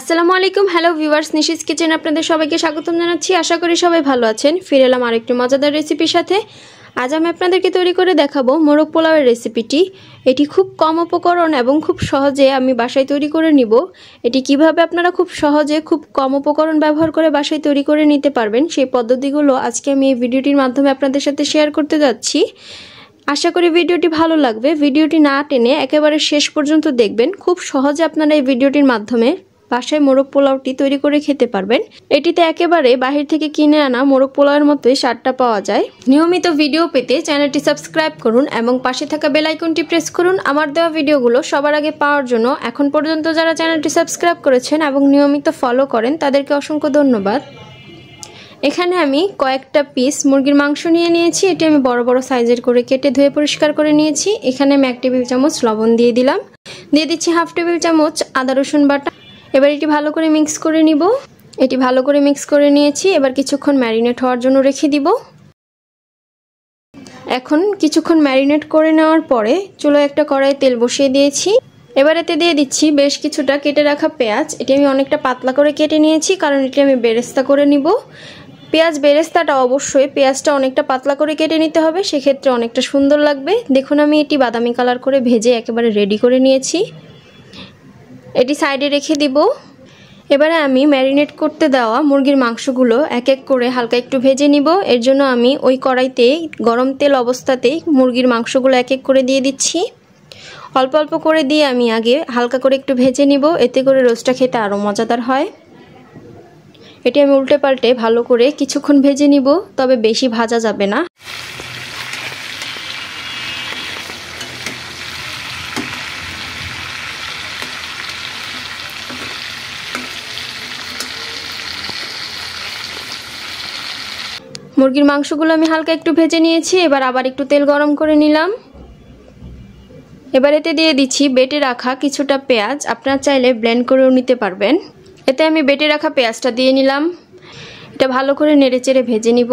আসসালামু আলাইকুম। Hello viewers, Nishi's kitchen আপনাদের সবাইকে স্বাগতম জানাচ্ছি। আশা করি সবাই ভালো আছেন। ফিরে এলাম আরেকটি মজাদার রেসিপির সাথে। আজ আমি আপনাদেরকে তৈরি করে দেখাবো মোরগ পোলাওয়ের রেসিপিটি। এটি খুব কম উপকরণ এবং খুব সহজে আমি বাসায় তৈরি করে নিব। এটি কিভাবে আপনারা খুব সহজে খুব কম উপকরণ ব্যবহার করে বাসায় তৈরি করে নিতে পারবেন সেই পদ্ধতিগুলো আজকে আমি এই ভিডিওটির মাধ্যমে আপনাদের সাথে শেয়ার করতে যাচ্ছি। আশা করি ভিডিওটি ভালো লাগবে। ভিডিওটি না টেনে একেবারে শেষ পর্যন্ত দেখবেন। খুব সহজে আপনারা এই ভিডিওটির মাধ্যমে বাসায় মোরগ পোলাওটি তৈরি করে খেতে পারবেন। এটিতে একেবারে বাহির থেকে কিনে আনা মোরগ পোলাওয়ের মতোই স্বাদটা পাওয়া যায়। নিয়মিত ভিডিও পেতে চ্যানেলটি সাবস্ক্রাইব করুন এবং পাশে থাকা বেল আইকনটি প্রেস করুন আমার দেওয়া ভিডিওগুলো সবার আগে পাওয়ার জন্য। এখন পর্যন্ত যারা চ্যানেলটি সাবস্ক্রাইব করেছেন এবং নিয়মিত ফলো করেন তাদেরকে অসংখ্য ধন্যবাদ। এখানে আমি কয়েকটা পিস মুরগির মাংস নিয়ে নিয়েছি। এটি আমি বড় বড় সাইজের করে কেটে ধুয়ে পরিষ্কার করে নিয়েছি। এখানে আমি 1 টেবিল চামচ লবণ দিয়ে দিলাম। দিয়ে দিচ্ছি 1/2 টেবিল চামচ আদা রসুন বাটা। এবার এটি ভালো করে মিক্স করে নিব। এটি ভালো করে মিক্স করে নিয়েছি। এবার কিছুক্ষণ ম্যারিনেট হওয়ার জন্য রেখে দিব। এখন কিছুক্ষণ ম্যারিনেট করে নেওয়ার পরে চুলায় একটা কড়াই তেল বসিয়ে দিয়েছি। এবার এতে দিয়ে দিচ্ছি বেশ কিছুটা কেটে রাখা পেঁয়াজ। এটি আমি অনেকটা পাতলা করে কেটে নিয়েছি কারণ এটি আমি বেরেস্তা করে নিব। পেঁয়াজ বেরেস্তাটা অবশ্যই পেঁয়াজটা অনেকটা পাতলা করে কেটে নিতে হবে, সেক্ষেত্রে অনেকটা সুন্দর লাগবে। দেখুন আমি এটি বাদামি কালার করে ভেজে একেবারে রেডি করে নিয়েছি। এটি সাইডে রেখে দিব। এবারে আমি ম্যারিনেট করতে দেওয়া মুরগির মাংসগুলো এক এক করে হালকা একটু ভেজে নিব। এর জন্য আমি ওই কড়াইতেই গরম তেল অবস্থাতেই মুরগির মাংসগুলো এক এক করে দিয়ে দিচ্ছি। অল্প অল্প করে দিয়ে আমি আগে হালকা করে একটু ভেজে নিব, এতে করে রোস্টটা খেতে আরও মজাদার হয়। এটি আমি উল্টে পাল্টে ভালো করে কিছুক্ষণ ভেজে নিব, তবে বেশি ভাজা যাবে না। মুরগির মাংসগুলো আমি হালকা একটু ভেজে নিয়েছি। এবার আবার একটু তেল গরম করে নিলাম। এবার এতে দিয়ে দিচ্ছি বেটে রাখা কিছুটা পেঁয়াজ। আপনারা চাইলে ব্লেন্ড করেও নিতে পারবেন। এতে আমি বেটে রাখা পেঁয়াজটা দিয়ে নিলাম। এটা ভালো করে নেড়েচেড়ে ভেজে নিব।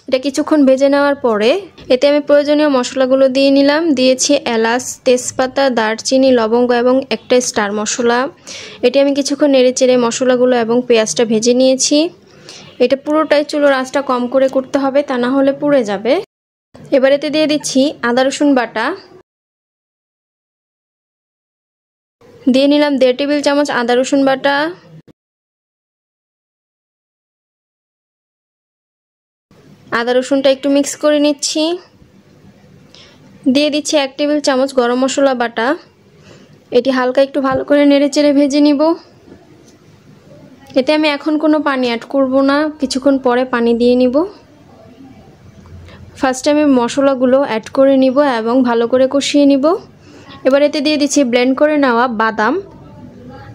এটা কিছুক্ষণ ভেজে নেওয়ার পরে এতে আমি প্রয়োজনীয় মশলাগুলো দিয়ে নিলাম। দিয়েছি এলাচ, তেজপাতা, দারচিনি, লবঙ্গ এবং একটা স্টার মশলা। এটি আমি কিছুক্ষণ নেড়েচেড়ে মশলাগুলো এবং পেঁয়াজটা ভেজে নিয়েছি। এটা পুরোটাই চুলোর আঁচটা কম করে করতে হবে, তা না হলে পুড়ে যাবে। এবার এতে দিয়ে দিচ্ছি আদা রসুন বাটা। দিয়ে নিলাম 1.5 টেবিল চামচ আদা রসুন বাটা। আদা রসুনটা একটু মিক্স করে নিচ্ছি। দিয়ে দিচ্ছি 1 টেবিল চামচ গরম মশলা বাটা। এটি হালকা একটু ভালো করে নেড়েচেড়ে ভেজে নিব। এতে আমি এখন কোনো পানি অ্যাড করব না, কিছুক্ষণ পরে পানি দিয়ে নিব। ফার্স্টে আমি মশলাগুলো অ্যাড করে নিব এবং ভালো করে কষিয়ে নিব। এবার এতে দিয়ে দিচ্ছি ব্লেন্ড করে নেওয়া বাদাম।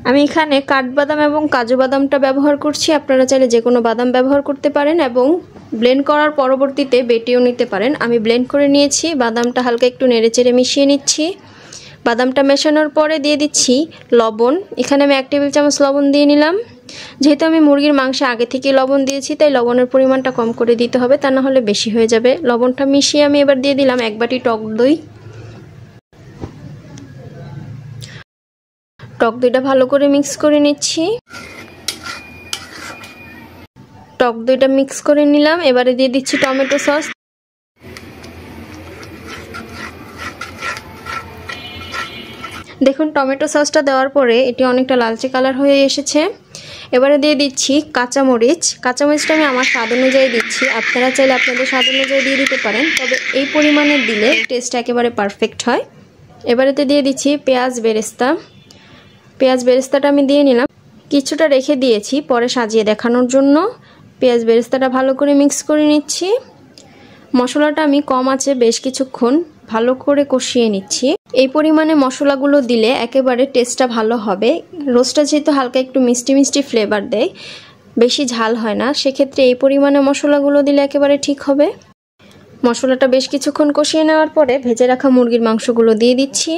আমি এখানে কাঠবাদাম এবং কাজু বাদামটা ব্যবহার করছি। আপনারা চাইলে যে কোনো বাদাম ব্যবহার করতে পারেন এবং ব্লেন্ড করার পরবর্তীতে বেটেও নিতে পারেন। আমি ব্লেন্ড করে নিয়েছি। বাদামটা হালকা একটু নেড়েচেড়ে মিশিয়ে নিচ্ছি। বাদামটা মেশানোর পরে দিয়ে দিচ্ছি লবণ। এখানে আমি 1 টেবিল চামচ লবণ দিয়ে নিলাম। যেহেতু আমি মুরগির মাংসে আগে থেকে লবণ দিয়েছি তাই লবণের পরিমাণটা কম করে দিতে হবে, তা না হলে বেশি হয়ে যাবে। লবণটা মিশিয়ে আমি এবার দিয়ে দিলাম 1 বাটি টক দই। টক দইটা ভালো করে মিক্স করে নিচ্ছি। টক দইটা মিক্স করে নিলাম। এবারে দিয়ে দিচ্ছি টমেটো সস। দেখুন টমেটো সসটা দেওয়ার পরে এটি অনেকটা লালচে কালার হয়ে এসেছে। এবারে দিয়ে দিচ্ছি কাঁচামরিচ। কাঁচামরিচটা আমি আমার স্বাদ অনুযায়ী দিচ্ছি, আপনারা চাইলে আপনাদের স্বাদ অনুযায়ী দিয়ে দিতে পারেন, তবে এই পরিমাণে দিলে টেস্টটা একেবারে পারফেক্ট হয়। এবারেতে দিয়ে দিচ্ছি পেঁয়াজ বেরেস্তা। পেঁয়াজ বেরেস্তাটা আমি দিয়ে নিলাম। কিছুটা রেখে দিয়েছি পরে সাজিয়ে দেখানোর জন্য। পেঁয়াজ বেরেস্তাটা ভালো করে মিক্স করে নিচ্ছি। মশলাটা আমি কম আঁচে বেশ কিছুক্ষণ ভালো করে কষিয়ে নিচ্ছি। এই পরিমাণে মশলাগুলো দিলে একেবারে টেস্টটা ভালো হবে। রোস্টটা যেহেতু হালকা একটু মিষ্টি মিষ্টি ফ্লেভার দেয়, বেশি ঝাল হয় না, সেক্ষেত্রে এই পরিমাণে মশলাগুলো দিলে একেবারে ঠিক হবে। মশলাটা বেশ কিছুক্ষণ কষিয়ে নেওয়ার পরে ভেজে রাখা মুরগির মাংসগুলো দিয়ে দিচ্ছি।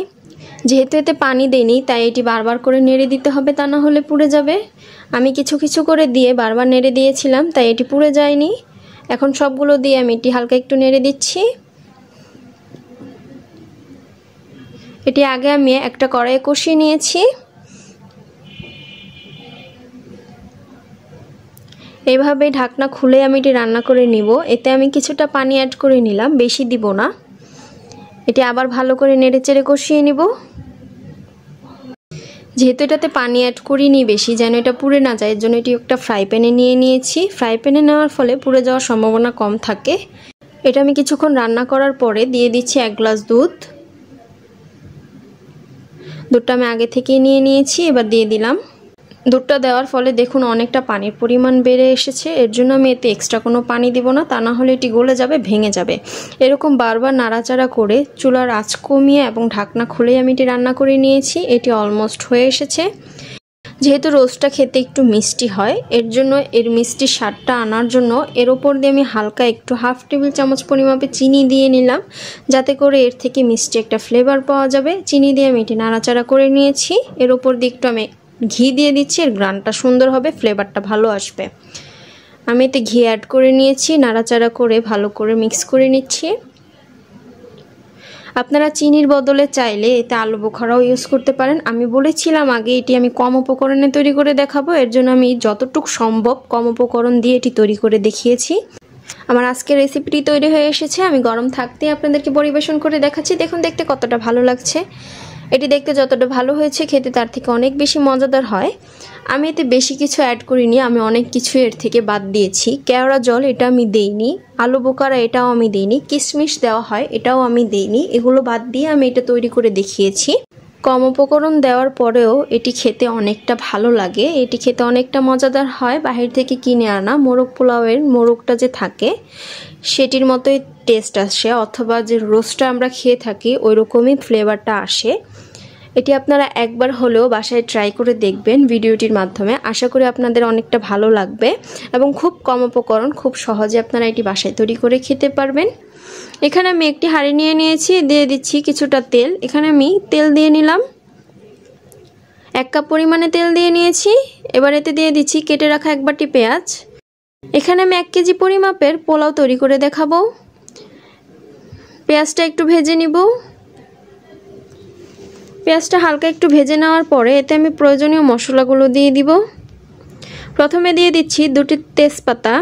যেহেতু এতে পানি দেইনি তাই এটি বারবার করে নেড়ে দিতে হবে, তা না হলে পুড়ে যাবে। আমি কিছু কিছু করে দিয়ে বারবার নেড়ে দিয়েছিলাম তাই এটি পুড়ে যায়নি। এখন সবগুলো দিয়ে আমি এটি হালকা একটু নেড়ে দিচ্ছি। এটি আগে আমি একটা কড়াইয়ে কষিয়ে নিয়েছি। এইভাবে ঢাকনা খুলে আমি এটি রান্না করে নিব। এতে আমি কিছুটা পানি অ্যাড করে নিলাম, বেশি দিব না। এটি আবার ভালো করে নেড়েচেড়ে কষিয়ে নিব। যেহেতু এটাতে পানি অ্যাড করিনি বেশি, যেন এটা পুড়ে না যায়, এর জন্য এটি একটা ফ্রাই প্যানে নিয়ে নিয়েছি। ফ্রাই প্যানে নেওয়ার ফলে পুড়ে যাওয়ার সম্ভাবনা কম থাকে। এটা আমি কিছুক্ষণ রান্না করার পরে দিয়ে দিচ্ছি 1 গ্লাস দুধ। দুধটা আমি আগে থেকেই নিয়ে নিয়েছি, এবার দিয়ে দিলাম। দুধটা দেওয়ার ফলে দেখুন অনেকটা পানির পরিমাণ বেড়ে এসেছে। এর জন্য আমি এতে এক্সট্রা কোনো পানি দিব না, তা না হলে এটি গলে যাবে, ভেঙে যাবে। এরকম বারবার নাড়াচাড়া করে চুলার আঁচ কমিয়ে এবং ঢাকনা খুলে আমি এটি রান্না করে নিয়েছি। এটি অলমোস্ট হয়ে এসেছে। যেহেতু রোস্টটা খেতে একটু মিষ্টি হয়, এর জন্য এর মিষ্টির স্বাদটা আনার জন্য এর ওপর দিয়ে আমি হালকা একটু 1/2 টেবিল চামচ পরিমাপে চিনি দিয়ে নিলাম, যাতে করে এর থেকে মিষ্টি একটা ফ্লেভার পাওয়া যাবে। চিনি দিয়ে আমি এটি নাড়াচাড়া করে নিয়েছি। এর ওপর দিয়ে একটু আমি ঘি দিয়ে দিচ্ছি, এর গ্রানটা সুন্দর হবে, ফ্লেভারটা ভালো আসবে। আমি এতে ঘি অ্যাড করে নিয়েছি, নাড়াচাড়া করে ভালো করে মিক্স করে নিচ্ছি। আপনারা চিনির বদলে চাইলে এতে আলু বোখারাও ইউজ করতে পারেন। আমি বলেছিলাম আগে এটি আমি কম উপকরণে তৈরি করে দেখাবো, এর জন্য আমি যতটুকু সম্ভব কম উপকরণ দিয়ে এটি তৈরি করে দেখিয়েছি। আমার আজকের রেসিপিটি তৈরি হয়ে এসেছে। আমি গরম থাকতেই আপনাদেরকে পরিবেশন করে দেখাচ্ছি। দেখুন দেখতে কতটা ভালো লাগছে। এটি দেখতে যতটা ভালো হয়েছে, খেতে তার থেকে অনেক বেশি মজাদার হয়। আমি এতে বেশি কিছু অ্যাড করিনি, আমি অনেক কিছু এর থেকে বাদ দিয়েছি। কেওড়া জল এটা আমি দেইনি, আলু বোখারা এটাও আমি দেইনি, কিশমিশ দেওয়া হয় এটাও আমি দেইনি। এগুলো বাদ দিয়ে আমি এটা তৈরি করে দেখিয়েছি। কম উপকরণ দেওয়ার পরেও এটি খেতে অনেকটা ভালো লাগে, এটি খেতে অনেকটা মজাদার হয়। বাহির থেকে কিনে আনা মোরগ পোলাওয়ের মোরগটা যে থাকে সেটির মতোই টেস্ট আসে, অথবা যে রোস্টটা আমরা খেয়ে থাকি ওই রকমই ফ্লেভারটা আসে। এটি আপনারা একবার হলেও বাসায় ট্রাই করে দেখবেন ভিডিওটির মাধ্যমে। আশা করি আপনাদের অনেকটা ভালো লাগবে এবং খুব কম উপকরণ, খুব সহজে আপনারা এটি বাসায় তৈরি করে খেতে পারবেন। এখানে আমি একটি হাঁড়ি নিয়ে নিয়েছি, দিয়ে দিচ্ছি কিছুটা তেল। এখানে আমি তেল দিয়ে নিলাম, 1 কাপ পরিমাণে তেল দিয়ে নিয়েছি। এবার এতে দিয়ে দিচ্ছি কেটে রাখা 1 বাটি পেঁয়াজ। এখানে আমি 1 কেজি পরিমাপের পোলাও তৈরি করে দেখাবো। পেঁয়াজটা একটু ভেজে নিব। পেঁয়াজটা হালকা একটু ভেজে নেওয়ার পরে এতে আমি প্রয়োজনীয় মশলাগুলো দিয়ে দিব। প্রথমে দিয়ে দিচ্ছি 2টি তেজপাতা,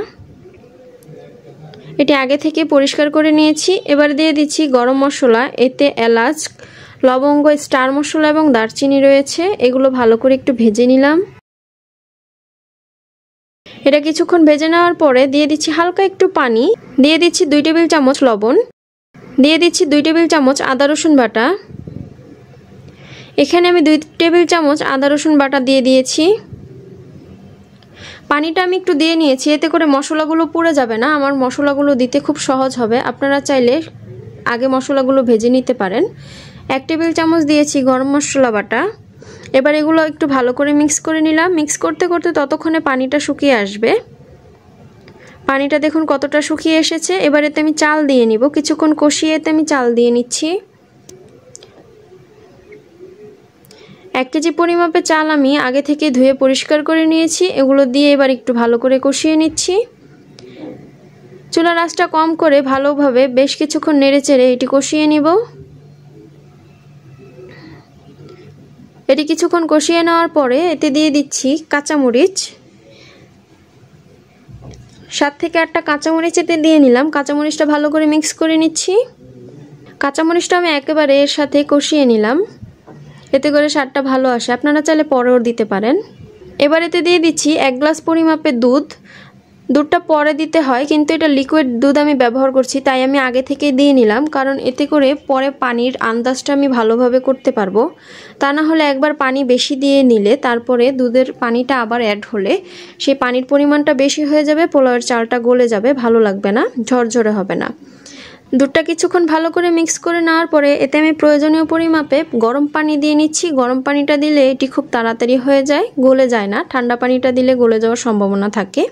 এটি আগে থেকে পরিষ্কার করে নিয়েছি। এবার দিয়ে দিচ্ছি গরম মশলা, এতে এলাচ, লবঙ্গ, স্টার মশলা এবং দারচিনি রয়েছে। এগুলো ভালো করে একটু ভেজে নিলাম। এটা কিছুক্ষণ ভেজে নেওয়ার পরে দিয়ে দিচ্ছি হালকা একটু পানি, দিয়ে দিচ্ছি 2 টেবিল চামচ লবণ, দিয়ে দিচ্ছি 2 টেবিল চামচ আদা রসুন বাটা। এখানে আমি 2 টেবিল চামচ আদা রসুন বাটা দিয়ে দিয়েছি। পানিটা আমি একটু দিয়ে নিয়েছি, এতে করে মশলাগুলো পুড়ে যাবে না, আমার মশলাগুলো দিতে খুব সহজ হবে। আপনারা চাইলে আগে মশলাগুলো ভেজে নিতে পারেন। 1 টেবিল চামচ দিয়েছি গরম মশলা বাটা। এবার এগুলো একটু ভালো করে মিক্স করে নিলাম। মিক্স করতে করতে ততক্ষণে পানিটা শুকিয়ে আসবে। পানিটা দেখুন কতটা শুকিয়ে এসেছে। এবার এতে আমি চাল দিয়ে নিব, কিছুক্ষণ কষিয়ে এতে আমি চাল দিয়ে নিচ্ছি। 1 কেজি পরিমাপে চাল আমি আগে থেকে ধুয়ে পরিষ্কার করে নিয়েছি। এগুলো দিয়ে এবার একটু ভালো করে কষিয়ে নিচ্ছি। চুলার আঁচটা কম করে ভালোভাবে বেশ কিছুক্ষণ নেড়েচেড়ে এটি কষিয়ে নিব। এটি কিছুক্ষণ কষিয়ে নেওয়ার পরে এতে দিয়ে দিচ্ছি কাঁচামরিচ, 7 থেকে 8টা কাঁচামরিচ এতে দিয়ে নিলাম। কাঁচামরিচটা ভালো করে মিক্স করে নিচ্ছি। কাঁচামরিচটা আমি একেবারে এর সাথে কষিয়ে নিলাম, এতে করে স্বাদটা ভালো আসে। আপনারা চাইলে পরেও দিতে পারেন। এবার এতে দিয়ে দিচ্ছি 1 গ্লাস পরিমাপে দুধ। দুধটা পরে দিতে হয়, কিন্তু এটা লিকুইড দুধ আমি ব্যবহার করছি, তাই আমি আগে থেকে দিয়ে নিলাম, কারণ এতে করে পরে পানির আন্দাজটা আমি ভালোভাবে করতে পারবো। তা না হলে একবার পানি বেশি দিয়ে নিলে তারপরে দুধের পানিটা আবার অ্যাড হলে সেই পানির পরিমাণটা বেশি হয়ে যাবে, পোলাওয়ের চালটা গলে যাবে, ভালো লাগবে না, ঝরঝরে হবে না। দুধটা কিছুক্ষণ ভালো করে মিক্স করে নেওয়ার পরে এতে আমি প্রয়োজনীয় পরিমাপে গরম পানি দিয়ে নিচ্ছি। গরম পানিটা দিলে এটি খুব তাড়াতাড়ি হয়ে যায়, গলে যায় না। ঠান্ডা পানিটা দিলে গলে যাওয়ার সম্ভাবনা থাকে।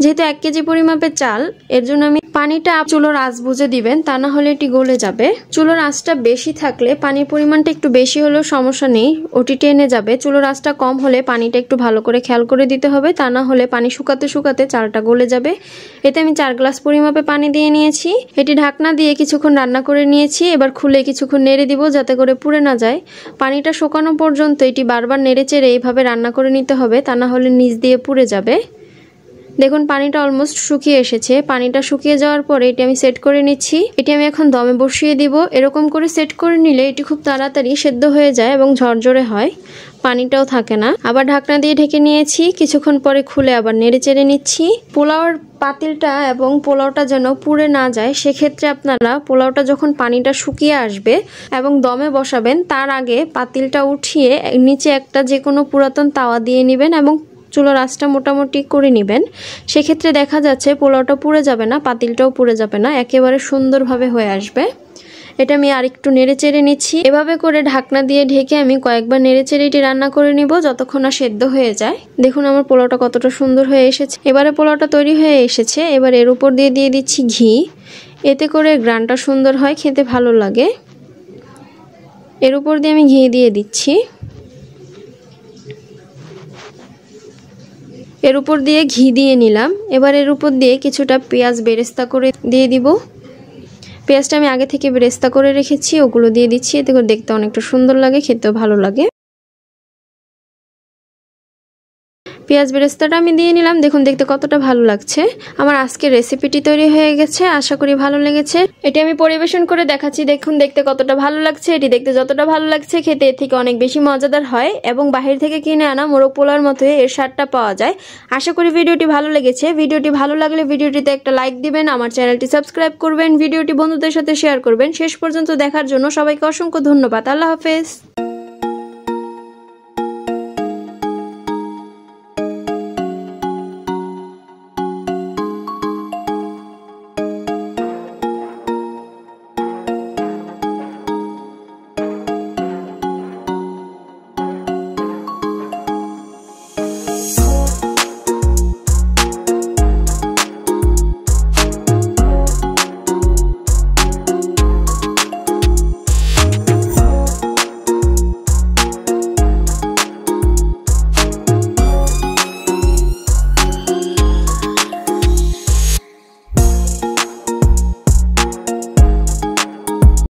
যেহেতু 1 কেজি পরিমাপের চাল, এর জন্য আমি পানিটা চুলোর আঁচ বুঝে দিবেন, তা না হলে এটি গলে যাবে। চুলোর আঁচটা বেশি থাকলে পানির পরিমাণটা একটু বেশি হলেও সমস্যা নেই, ওটি টেনে যাবে। চুলোর আঁচটা কম হলে পানিটা একটু ভালো করে খেয়াল করে দিতে হবে, তা না হলে পানি শুকাতে শুকাতে চালটা গলে যাবে। এতে আমি 4 গ্লাস পরিমাপে পানি দিয়ে নিয়েছি। এটি ঢাকনা দিয়ে কিছুক্ষণ রান্না করে নিয়েছি। এবার খুলে কিছুক্ষণ নেড়ে দিব, যাতে করে পুড়ে না যায়। পানিটা শুকানো পর্যন্ত এটি বারবার নেড়ে চেড়ে এইভাবে রান্না করে নিতে হবে, তা না হলে নিচ দিয়ে পুড়ে যাবে। দেখুন পানিটা অলমোস্ট শুকিয়ে এসেছে। পানিটা শুকিয়ে যাওয়ার পরে এটি আমি সেট করে নিচ্ছি। এটি আমি এখন দমে বসিয়ে দিব। এরকম করে সেট করে নিলে এটি খুব তাড়াতাড়ি সেদ্ধ হয়ে যায় এবং ঝরঝরে হয়, পানিটাও থাকে না। আবার ঢাকনা দিয়ে ঢেকে নিয়েছি। কিছুক্ষণ পরে খুলে আবার নেড়ে চেড়ে নিচ্ছি। পোলাওর পাতিলটা এবং পোলাওটা যেন পুড়ে না যায়, সেক্ষেত্রে আপনারা পোলাওটা যখন পানিটা শুকিয়ে আসবে এবং দমে বসাবেন তার আগে পাতিলটা উঠিয়ে নিচে একটা যে কোনো পুরাতন তাওয়া দিয়ে নেবেন এবং চুলার আঁচটা মোটামুটি করে নেবেন। সেক্ষেত্রে দেখা যাচ্ছে পোলাওটা পুড়ে যাবে না, পাতিলটাও পুড়ে যাবে না, একেবারে সুন্দরভাবে হয়ে আসবে। এটা আমি আরেকটু নেড়ে চেড়ে নিচ্ছি। এভাবে করে ঢাকনা দিয়ে ঢেকে আমি কয়েকবার নেড়ে চেড়ে এটি রান্না করে নিব যতক্ষণ না সেদ্ধ হয়ে যায়। দেখুন আমার পোলাওটা কতটা সুন্দর হয়ে এসেছে। এবারে পোলাওটা তৈরি হয়ে এসেছে। এবার এর উপর দিয়ে দিচ্ছি ঘি। এতে করে গ্রানটা সুন্দর হয়, খেতে ভালো লাগে। এর উপর দিয়ে আমি ঘি দিয়ে দিচ্ছি। এর উপর দিয়ে ঘি দিয়ে নিলাম। এবার এর উপর দিয়ে কিছুটা পেঁয়াজ বেরেস্তা করে দিয়ে দিব। পেঁয়াজটা আমি আগে থেকে বেরেস্তা করে রেখেছি, ওগুলো দিয়ে দিচ্ছি। এতে করে দেখতে অনেকটা সুন্দর লাগে, খেতেও ভালো লাগে। পেঁয়াজ বেরেস্তাটা আমি দিয়ে নিলাম। দেখুন দেখতে কতটা ভালো লাগছে। আমার আজকের রেসিপিটি তৈরি হয়ে গেছে, আশা করি ভালো লেগেছে। এটি আমি পরিবেশন করে দেখাচ্ছি। দেখুন দেখতে কতটা ভালো লাগছে। এটি দেখতে যতটা ভালো লাগছে খেতে এর থেকে অনেক বেশি মজাদার হয় এবং বাহির থেকে কিনে আনা মোরগ পোলাওর মতোই এর স্বাদটা পাওয়া যায়। আশা করি ভিডিওটি ভালো লেগেছে। ভিডিওটি ভালো লাগলে ভিডিওটিতে একটা লাইক দিবেন, আমার চ্যানেলটি সাবস্ক্রাইব করবেন, ভিডিওটি বন্ধুদের সাথে শেয়ার করবেন। শেষ পর্যন্ত দেখার জন্য সবাইকে অসংখ্য ধন্যবাদ। আল্লাহ হাফেজ।